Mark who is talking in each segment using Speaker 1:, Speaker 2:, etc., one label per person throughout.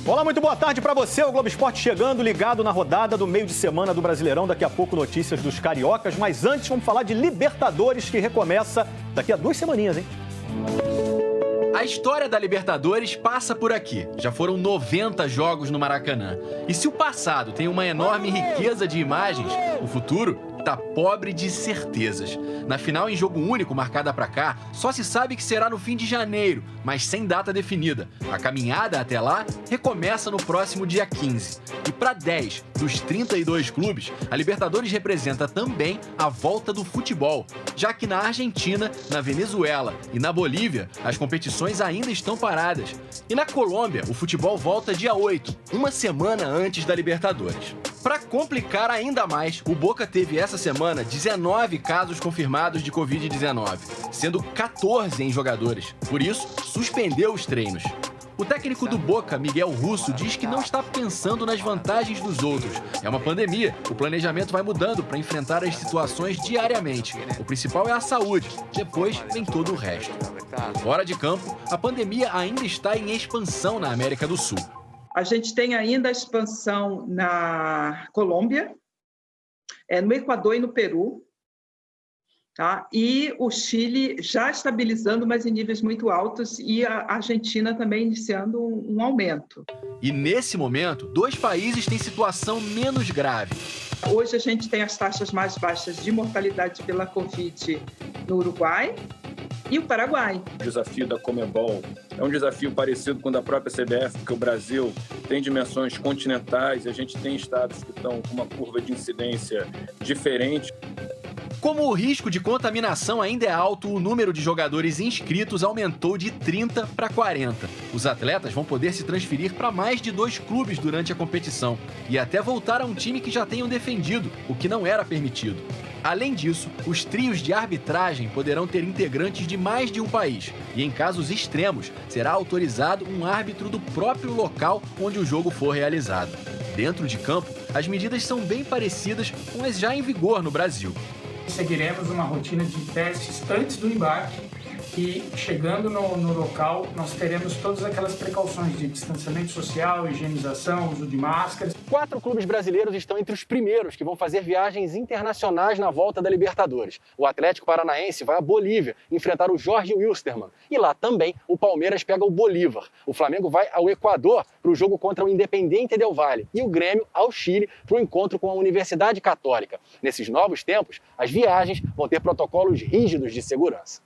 Speaker 1: Olá, muito boa tarde para você. O Globo Esporte chegando, ligado na rodada do meio de semana do Brasileirão. Daqui a pouco notícias dos cariocas, mas antes vamos falar de Libertadores, que recomeça daqui a 2 semaninhas, hein?
Speaker 2: A história da Libertadores passa por aqui. Já foram 90 jogos no Maracanã. E se o passado tem uma enorme riqueza de imagens, o futuro tá pobre de certezas. Na final, em jogo único marcada pra cá, só se sabe que será no fim de janeiro, mas sem data definida. A caminhada até lá recomeça no próximo dia 15. E para 10 dos 32 clubes, a Libertadores representa também a volta do futebol, já que na Argentina, na Venezuela e na Bolívia, as competições ainda estão paradas. E na Colômbia, o futebol volta dia 8, uma semana antes da Libertadores. Para complicar ainda mais, o Boca teve essa semana 19 casos confirmados de Covid-19, sendo 14 em jogadores. Por isso, suspendeu os treinos. O técnico do Boca, Miguel Russo, diz que não está pensando nas vantagens dos outros. É uma pandemia, o planejamento vai mudando para enfrentar as situações diariamente. O principal é a saúde, depois vem todo o resto. Fora de campo, a pandemia ainda está em expansão na América do Sul.
Speaker 3: A gente tem ainda a expansão na Colômbia, no Equador e no Peru, tá? E o Chile já estabilizando, mas em níveis muito altos, e a Argentina também iniciando um aumento.
Speaker 2: E nesse momento, 2 países têm situação menos grave.
Speaker 3: Hoje a gente tem as taxas mais baixas de mortalidade pela Covid no Uruguai e o Paraguai.
Speaker 4: O desafio da Conmebol é um desafio parecido com o da própria CBF, porque o Brasil tem dimensões continentais e a gente tem estados que estão com uma curva de incidência diferente.
Speaker 2: Como o risco de contaminação ainda é alto, o número de jogadores inscritos aumentou de 30 para 40. Os atletas vão poder se transferir para mais de 2 clubes durante a competição e até voltar a um time que já tenham defendido, o que não era permitido. Além disso, os trios de arbitragem poderão ter integrantes de mais de um país e, em casos extremos, será autorizado um árbitro do próprio local onde o jogo for realizado. Dentro de campo, as medidas são bem parecidas com as já em vigor no Brasil.
Speaker 5: Seguiremos uma rotina de testes antes do embarque e, chegando no local, nós teremos todas aquelas precauções de distanciamento social, higienização, uso de máscaras.
Speaker 1: 4 clubes brasileiros estão entre os primeiros que vão fazer viagens internacionais na volta da Libertadores. O Atlético Paranaense vai à Bolívia enfrentar o Jorge Wilstermann. E lá também o Palmeiras pega o Bolívar. O Flamengo vai ao Equador para o jogo contra o Independiente del Valle. E o Grêmio ao Chile para o encontro com a Universidade Católica. Nesses novos tempos, as viagens vão ter protocolos rígidos de segurança.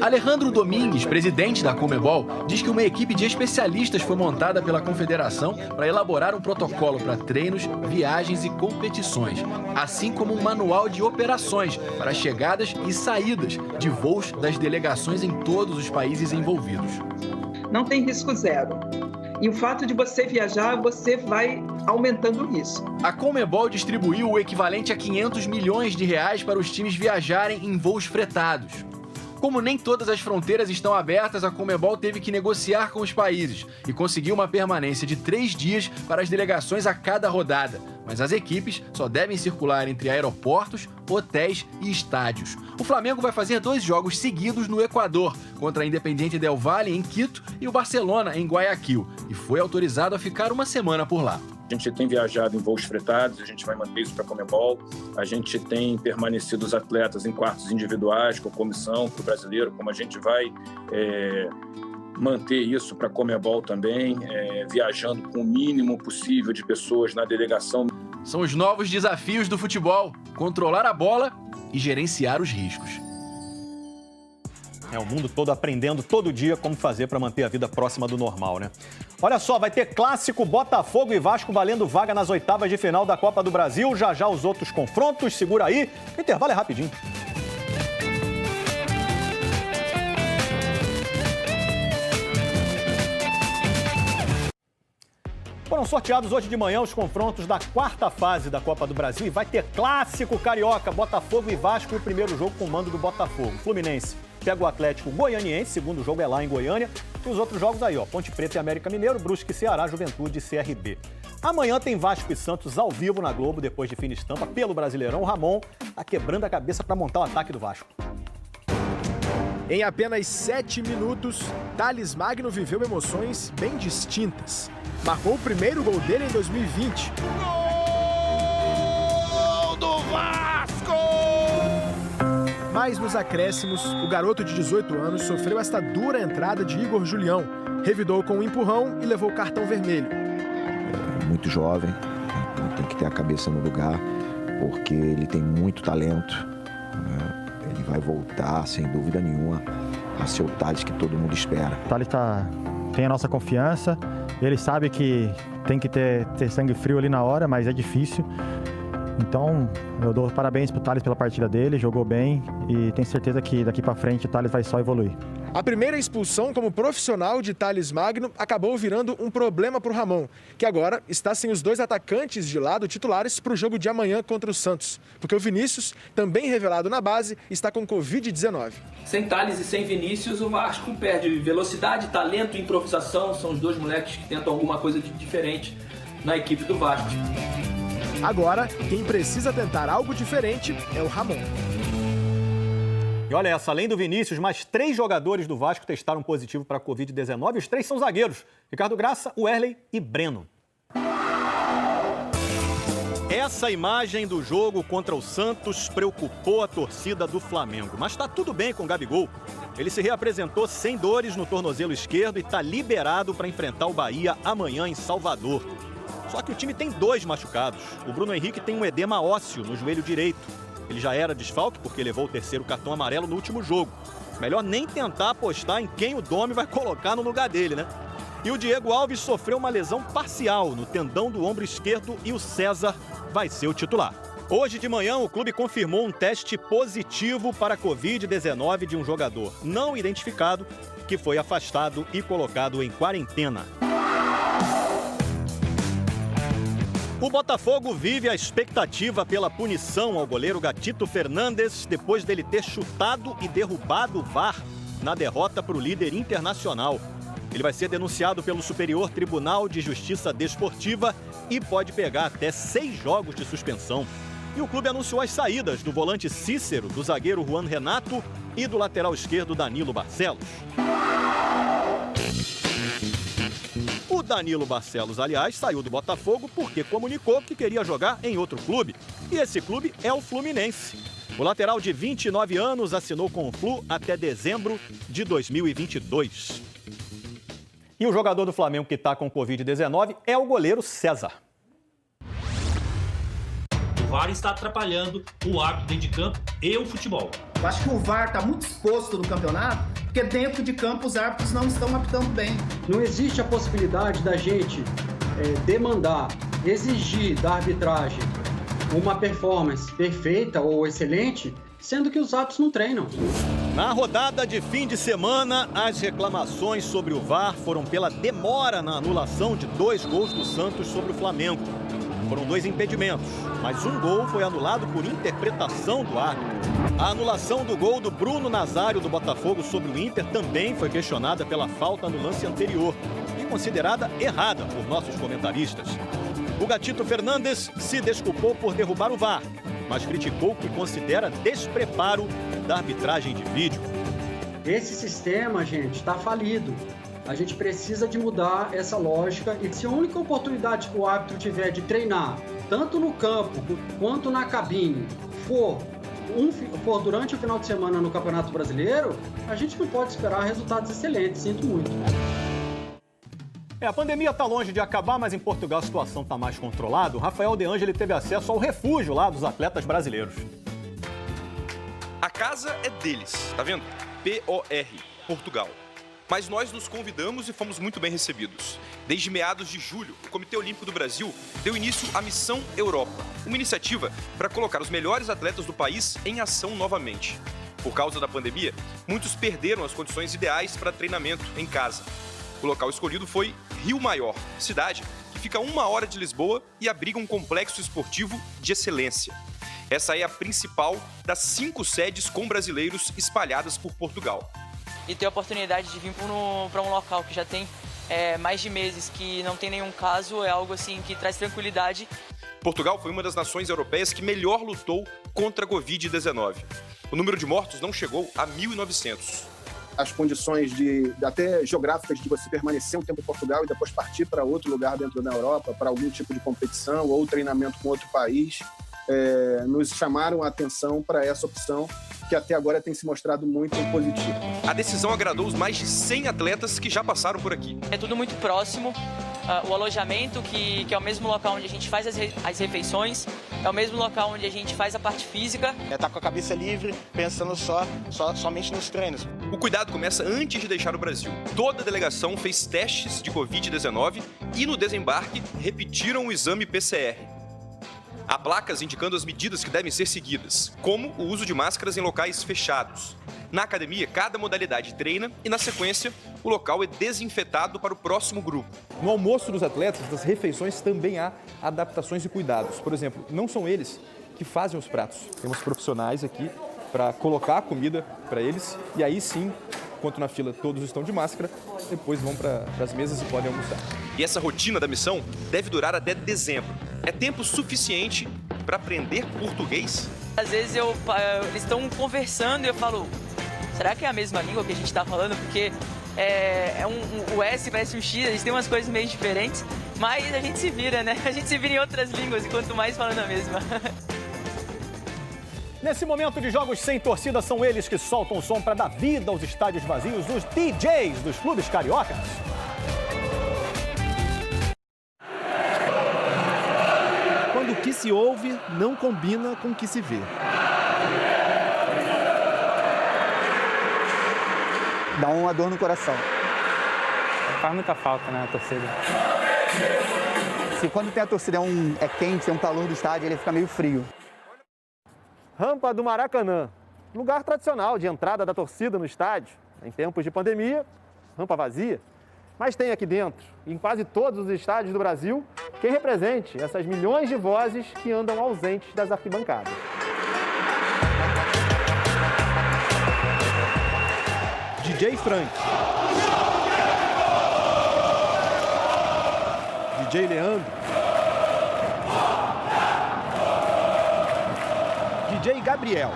Speaker 2: Alejandro Domingues, presidente da Conmebol, diz que uma equipe de especialistas foi montada pela confederação para elaborar um protocolo para treinos, viagens e competições, assim como um manual de operações para chegadas e saídas de voos das delegações em todos os países envolvidos.
Speaker 3: Não tem risco zero. E o fato de você viajar, você vai aumentando o risco.
Speaker 2: A Conmebol distribuiu o equivalente a R$500 milhões para os times viajarem em voos fretados. Como nem todas as fronteiras estão abertas, a Conmebol teve que negociar com os países e conseguiu uma permanência de 3 dias para as delegações a cada rodada. Mas as equipes só devem circular entre aeroportos, hotéis e estádios. O Flamengo vai fazer 2 jogos seguidos no Equador, contra a Independiente del Valle em Quito e o Barcelona em Guayaquil, e foi autorizado a ficar uma semana por lá.
Speaker 4: A gente tem viajado em voos fretados, a gente vai manter isso para a Conmebol. A gente tem permanecido os atletas em quartos individuais, com comissão, para o brasileiro, como a gente vai manter isso para a Conmebol também, viajando com o mínimo possível de pessoas na delegação.
Speaker 2: São os novos desafios do futebol: controlar a bola e gerenciar os riscos.
Speaker 1: O mundo todo aprendendo todo dia como fazer para manter a vida próxima do normal, né? Olha só, vai ter clássico Botafogo e Vasco valendo vaga nas oitavas de final da Copa do Brasil. Já já os outros confrontos, segura aí. O intervalo é rapidinho. Foram sorteados hoje de manhã os confrontos da 4ª fase da Copa do Brasil e vai ter clássico carioca, Botafogo e Vasco, e o primeiro jogo com o mando do Botafogo. Fluminense pega o Atlético Goianiense, segundo jogo é lá em Goiânia, e os outros jogos aí, ó, Ponte Preta e América Mineiro, Brusque e Ceará, Juventude e CRB. Amanhã tem Vasco e Santos ao vivo na Globo, depois de fina estampa, pelo Brasileirão. O Ramon tá quebrando a cabeça para montar o ataque do Vasco.
Speaker 6: Em apenas 7 minutos, Thales Magno viveu emoções bem distintas. marcou o primeiro gol dele em 2020. Gol do Vasco! Mas nos acréscimos, o garoto de 18 anos sofreu esta dura entrada de Igor Julião. Revidou com um empurrão e levou cartão vermelho.
Speaker 7: Muito jovem, tem que ter a cabeça no lugar, porque ele tem muito talento. Ele vai voltar, sem dúvida nenhuma, a ser o Thales que todo mundo espera.
Speaker 8: O Thales tem a nossa confiança, ele sabe que tem que ter sangue frio ali na hora, mas é difícil. Então, eu dou parabéns pro Thales pela partida dele, jogou bem e tenho certeza que daqui para frente o Thales vai só evoluir.
Speaker 6: A primeira expulsão como profissional de Thales Magno acabou virando um problema para o Ramon, que agora está sem os 2 atacantes de lado titulares para o jogo de amanhã contra o Santos, porque o Vinícius, também revelado na base, está com Covid-19.
Speaker 9: Sem Thales e sem Vinícius, o Vasco perde velocidade, talento e improvisação. São os 2 moleques que tentam alguma coisa de diferente na equipe do Vasco.
Speaker 6: Agora, quem precisa tentar algo diferente é o Ramon.
Speaker 1: E olha essa, além do Vinícius, mais 3 jogadores do Vasco testaram positivo para a Covid-19. Os 3 são zagueiros: Ricardo Graça, Wesley e Breno. Essa imagem do jogo contra o Santos preocupou a torcida do Flamengo. Mas está tudo bem com o Gabigol. Ele se reapresentou sem dores no tornozelo esquerdo e está liberado para enfrentar o Bahia amanhã em Salvador. Só que o time tem 2 machucados. O Bruno Henrique tem um edema ósseo no joelho direito. Ele já era desfalque porque levou o 3º cartão amarelo no último jogo. Melhor nem tentar apostar em quem o Domi vai colocar no lugar dele, né? E o Diego Alves sofreu uma lesão parcial no tendão do ombro esquerdo e o César vai ser o titular. Hoje de manhã, o clube confirmou um teste positivo para a Covid-19 de um jogador não identificado que foi afastado e colocado em quarentena. O Botafogo vive a expectativa pela punição ao goleiro Gatito Fernandes depois dele ter chutado e derrubado o VAR na derrota para o líder Internacional. Ele vai ser denunciado pelo Superior Tribunal de Justiça Desportiva e pode pegar até 6 jogos de suspensão. E o clube anunciou as saídas do volante Cícero, do zagueiro Juan Renato e do lateral esquerdo Danilo Barcelos. O Danilo Barcelos, aliás, saiu do Botafogo porque comunicou que queria jogar em outro clube. E esse clube é o Fluminense. O lateral de 29 anos assinou com o Flu até dezembro de 2022. E o jogador do Flamengo que está com Covid-19 é o goleiro César.
Speaker 10: O VAR está atrapalhando o árbitro dentro de campo e o futebol.
Speaker 11: Eu acho que o VAR está muito exposto no campeonato, porque dentro de campo os árbitros não estão apitando bem.
Speaker 12: Não existe a possibilidade da gente demandar, exigir da arbitragem uma performance perfeita ou excelente, sendo que os árbitros não treinam.
Speaker 1: Na rodada de fim de semana, as reclamações sobre o VAR foram pela demora na anulação de 2 gols do Santos sobre o Flamengo. Foram 2 impedimentos, mas um gol foi anulado por interpretação do árbitro. A anulação do gol do Bruno Nazário do Botafogo sobre o Inter também foi questionada pela falta no lance anterior e considerada errada por nossos comentaristas. O Gatito Fernandes se desculpou por derrubar o VAR, mas criticou o que considera despreparo da arbitragem de vídeo.
Speaker 12: Esse sistema, gente, está falido. A gente precisa de mudar essa lógica e se a única oportunidade que o árbitro tiver de treinar, tanto no campo quanto na cabine, for durante o final de semana no Campeonato Brasileiro, a gente não pode esperar resultados excelentes, sinto muito.
Speaker 1: A pandemia está longe de acabar, mas em Portugal a situação está mais controlada. O Rafael De Angeli teve acesso ao refúgio lá dos atletas brasileiros.
Speaker 13: A casa é deles, tá vendo? POR, Portugal. Mas nós nos convidamos e fomos muito bem recebidos. Desde meados de julho, o Comitê Olímpico do Brasil deu início à Missão Europa, uma iniciativa para colocar os melhores atletas do país em ação novamente. Por causa da pandemia, muitos perderam as condições ideais para treinamento em casa. O local escolhido foi Rio Maior, cidade que fica a 1 hora de Lisboa e abriga um complexo esportivo de excelência. Essa é a principal das 5 sedes com brasileiros espalhadas por Portugal.
Speaker 14: E ter a oportunidade de vir para um local que já tem mais de meses que não tem nenhum caso é algo assim que traz tranquilidade.
Speaker 13: Portugal foi uma das nações europeias que melhor lutou contra a Covid-19. O número de mortos não chegou a 1.900.
Speaker 15: as condições até geográficas de você permanecer um tempo em Portugal e depois partir para outro lugar dentro da Europa, para algum tipo de competição ou treinamento com outro país, nos chamaram a atenção para essa opção, que até agora tem se mostrado muito positiva.
Speaker 13: A decisão agradou os mais de 100 atletas que já passaram por aqui.
Speaker 14: É tudo muito próximo. O alojamento, que é o mesmo local onde a gente faz as refeições, é o mesmo local onde a gente faz a parte física.
Speaker 16: Tá com a cabeça livre, pensando somente nos treinos.
Speaker 13: O cuidado começa antes de deixar o Brasil. Toda a delegação fez testes de Covid-19 e no desembarque repetiram o exame PCR. Há placas indicando as medidas que devem ser seguidas, como o uso de máscaras em locais fechados. Na academia, cada modalidade treina e, na sequência, o local é desinfetado para o próximo grupo.
Speaker 17: No almoço dos atletas, das refeições, também há adaptações e cuidados. Por exemplo, não são eles que fazem os pratos. Temos profissionais aqui para colocar a comida para eles e aí sim, enquanto na fila todos estão de máscara, depois vão para as mesas e podem almoçar.
Speaker 13: E essa rotina da missão deve durar até dezembro. É tempo suficiente para aprender português?
Speaker 14: Às vezes eles estão conversando e eu falo, será que é a mesma língua que a gente está falando? Porque o S parece um X, a gente tem umas coisas meio diferentes, mas a gente se vira, né? A gente se vira em outras línguas e quanto mais falando a mesma.
Speaker 1: Nesse momento de jogos sem torcida, são eles que soltam o som para dar vida aos estádios vazios, os DJs dos clubes cariocas.
Speaker 18: Quando o que se ouve não combina com o que se vê.
Speaker 19: Dá uma dor no coração.
Speaker 20: Faz muita falta, né, a torcida.
Speaker 19: Se quando tem a torcida é quente, é um calor do estádio, ele fica meio frio.
Speaker 21: Rampa do Maracanã, lugar tradicional de entrada da torcida no estádio. Em tempos de pandemia, rampa vazia. Mas tem aqui dentro, em quase todos os estádios do Brasil, quem represente essas milhões de vozes que andam ausentes das arquibancadas.
Speaker 18: DJ Frank. DJ Leandro. DJ Gabriel.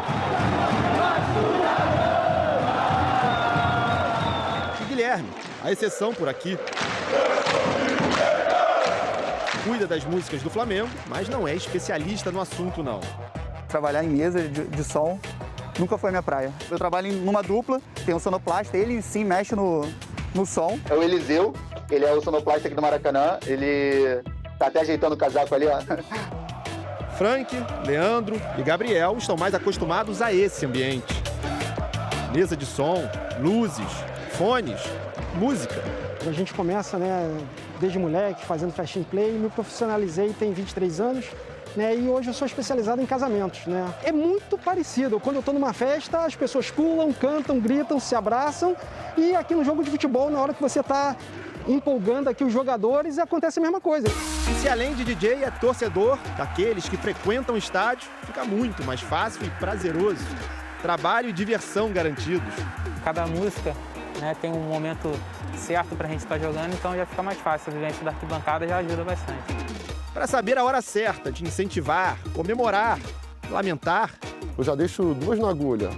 Speaker 18: E Guilherme, a exceção por aqui. Cuida das músicas do Flamengo, mas não é especialista no assunto, não.
Speaker 19: Trabalhar em mesa de som nunca foi minha praia. Eu trabalho numa dupla, tem um sonoplasta, ele sim mexe no som. É o Eliseu, ele é o sonoplasta aqui do Maracanã, ele tá até ajeitando o casaco ali, ó.
Speaker 18: Frank, Leandro e Gabriel estão mais acostumados a esse ambiente. Mesa de som, luzes, fones, música.
Speaker 22: A gente começa, né, desde moleque, fazendo fashion play, me profissionalizei, tem 23 anos. Né, e hoje eu sou especializado em casamentos, né? É muito parecido. Quando eu estou numa festa, as pessoas pulam, cantam, gritam, se abraçam. E aqui no jogo de futebol, na hora que você está empolgando aqui os jogadores, acontece a mesma coisa.
Speaker 18: E se além de DJ é torcedor, daqueles que frequentam o estádio, fica muito mais fácil e prazeroso. Trabalho e diversão garantidos.
Speaker 20: Cada música, né, tem um momento certo para a gente estar jogando, então já fica mais fácil. A vivência da arquibancada já ajuda bastante.
Speaker 18: Para saber a hora certa de incentivar, comemorar, lamentar.
Speaker 23: Eu já deixo duas na agulha.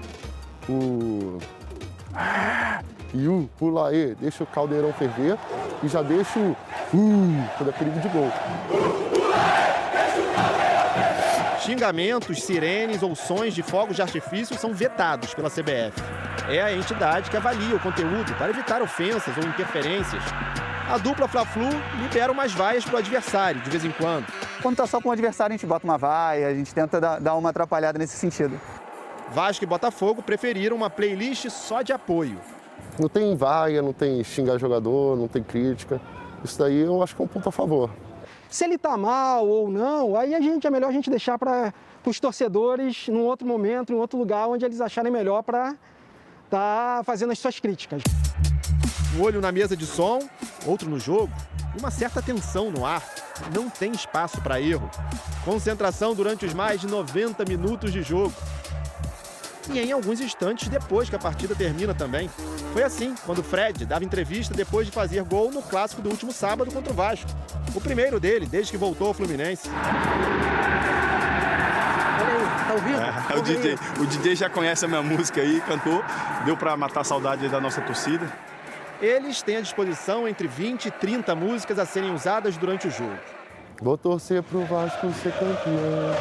Speaker 23: E o pulaê, deixa o caldeirão ferver e já deixo quando é perigo de gol.
Speaker 18: Xingamentos, sirenes ou sons de fogos de artifício são vetados pela CBF. É a entidade que avalia o conteúdo para evitar ofensas ou interferências. A dupla Fla-Flu libera umas vaias para o adversário, de vez em quando.
Speaker 19: Quando tá só com o adversário, a gente bota uma vaia, a gente tenta dar uma atrapalhada nesse sentido.
Speaker 18: Vasco e Botafogo preferiram uma playlist só de apoio.
Speaker 23: Não tem vaia, não tem xingar jogador, não tem crítica. Isso daí eu acho que é um ponto a favor.
Speaker 22: Se ele tá mal ou não, aí é melhor a gente deixar para os torcedores num outro momento, em outro lugar, onde eles acharem melhor para estar fazendo as suas críticas.
Speaker 18: Um olho na mesa de som, outro no jogo, e uma certa tensão no ar. Não tem espaço para erro. Concentração durante os mais de 90 minutos de jogo. E em alguns instantes depois que a partida termina também. Foi assim, quando o Fred dava entrevista depois de fazer gol no clássico do último sábado contra o Vasco. O primeiro dele, desde que voltou ao Fluminense.
Speaker 22: Peraí, Tá ouvindo?
Speaker 3: O DJ já conhece a minha música aí, cantou. Deu pra matar a saudade da nossa torcida.
Speaker 18: Eles têm à disposição entre 20 e 30 músicas a serem usadas durante o jogo.
Speaker 23: Vou torcer pro Vasco ser campeão.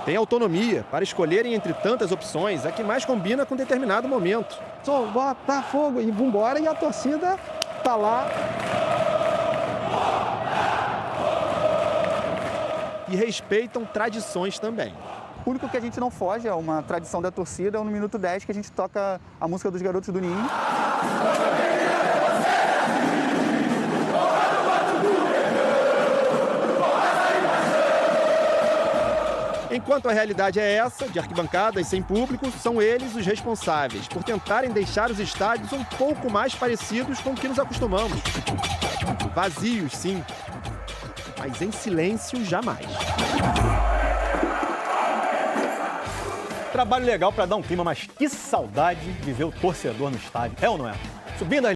Speaker 18: Tem autonomia para escolherem entre tantas opções a que mais combina com determinado momento.
Speaker 22: Só Botafogo e vambora, e a torcida tá lá.
Speaker 18: E respeitam tradições também.
Speaker 19: O único que a gente não foge é uma tradição da torcida, é no minuto 10 que a gente toca a música dos Garotos do Ninho.
Speaker 18: Enquanto a realidade é essa, de arquibancadas sem público, são eles os responsáveis por tentarem deixar os estádios um pouco mais parecidos com o que nos acostumamos. Vazios, sim, mas em silêncio jamais.
Speaker 1: Trabalho legal para dar um clima, mas que saudade de ver o torcedor no estádio. É ou não é? Subindo a